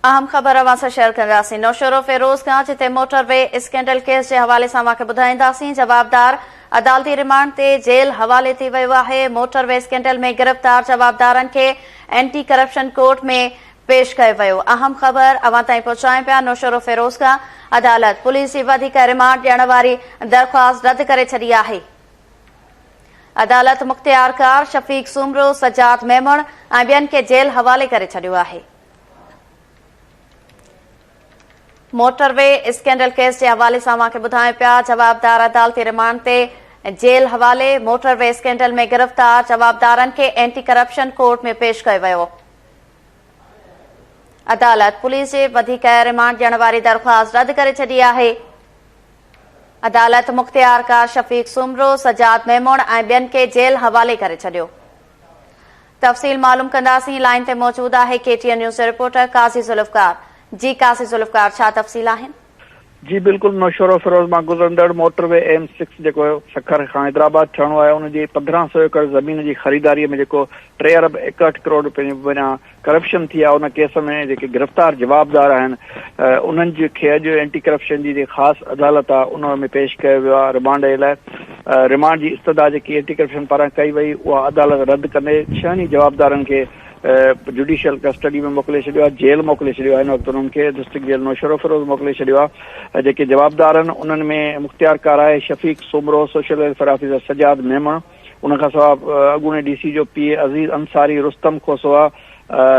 अहम ख़बर अवां सां शेयर कंदासीं। नौशरो फिरोज़ खां जिते मोटरवे स्कैंडल केस जे हवाले सां अवांखे ॿुधाईंदासीं। जवाबदार अदालती रिमांड ते जेल हवाले थी वियो आहे। मोटरवे स्कैंडल में गिरफ़्तार जवाबदारनि खे एंटी करप्शन कोर्ट में पेश कयो वियो। अहम ख़बर अवां ताईं पहुचायूं पिया। नौशरो फिरोज़ खां अदालत पुलिस जी वधीक रिमांड ॾियण वारी दरख़्वास्त रद्द करे छॾी आहे। अदालत मुख़्तियारकार शफ़ीक सुमरो, सजाद मेमण ऐं ॿियनि खे जेल हवाले करे छॾियो आहे। मोटरवे स्कैंडल केस के हवाले से अवांखे ॿुधायूं पिया। जवाबदार अदालती रिमांड ते जेल हवाले। मोटरवे स्कैंडल में गिरफ़्तार जवाबदारनि खे एंटी करप्शन कोर्ट में पेश कयो वियो। अदालत पुलिस जे वधीक रिमांड ॾियण वारी दरख़्वास्त रद्द करे छॾी आहे। अदालत मुख़्तियारकार शफ़ीक सुमरो, सजाद मेमण ऐं ॿियनि खे जेल हवाले करे छॾियो। तफ़सील मालूम कंदासीं। लाइन ते मौजूद आहे KTN न्यूज़ रिपोर्टर काज़ी ज़ुल्फ़कार। जी काज़ी ज़ुल्फ़कार, छा तफ़सील आहिनि? जी बिल्कुल। नौशरो फिरोज़ मां गुज़रंदड़ मोटरवे M6 जेको सखर खां हैदराबाद ठहणो आहे, उन जी 1500 एकड़ ज़मीन जी ख़रीदारीअ में जेको 3 अरब 61 करोड़ रुपए बिना करप्शन थी आहे, उन केस में जेके गिरफ़्तार जवाबदार आहिनि उन्हनि खे अॼु एंटी करप्शन जी ख़ासि अदालत आहे उन में पेश कयो वियो आहे रिमांड जे लाइ। रिमांड जी इस्तदा जेकी एंटी करप्शन पारां कई वई उहा अदालत रद्द कंदे 6 जवाबदारनि खे जुडिशियल कस्टडी में मोकिले छॾियो आहे, जेल मोकिले छॾियो आहे। हिन वक़्तु उन्हनि खे डिस्ट्रिक्ट जेल नौशरो फिरोज़ मोकिले छॾियो आहे। जेके जवाबदार आहिनि उन्हनि में मुख़्तियारकार आहे Shafiq Soomro, social welfare officer Sajjad Memon, उनखां सवाइ अॻूणे DC जो PA अज़ीज़ अंसारी, रुस्तम खोसवा,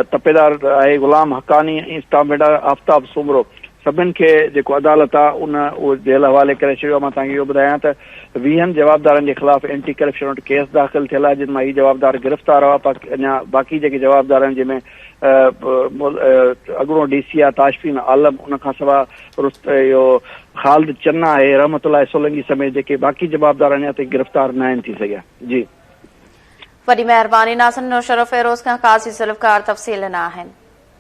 तपेदार आहे गुलाम हक़ानी ऐं स्टाफ मेडर आफ्ताब सुमरो। सभिनि खे जेको अदालत आहे उहो जेल हवाले करे छॾियो। मां तव्हांखे इहो ॿुधायां त 20 जवाबदारनि जे ख़िलाफ़ एंटी करप्शन वटि केस दाख़िल थियल आहे, जिन मां हीउ जवाबदार गिरफ़्तार हुआ। अञा बाक़ी जेके जवाबदार आहिनि जंहिंमें अॻूणो DC आहे ताशफीन आलम, उनखां सवाइ इहो ख़ालिद चन्ना आहे, रहमतुल्लाह सोलंकी समेत जेके बाक़ी जवाबदार अञा ताईं गिरफ़्तार न आहिनि थी सघिया। जी वॾी महिरबानी नाज़रीन। नौशरो फिरोज़ खां काज़ी ज़ुल्फ़कार तफ़सील न आहिनि।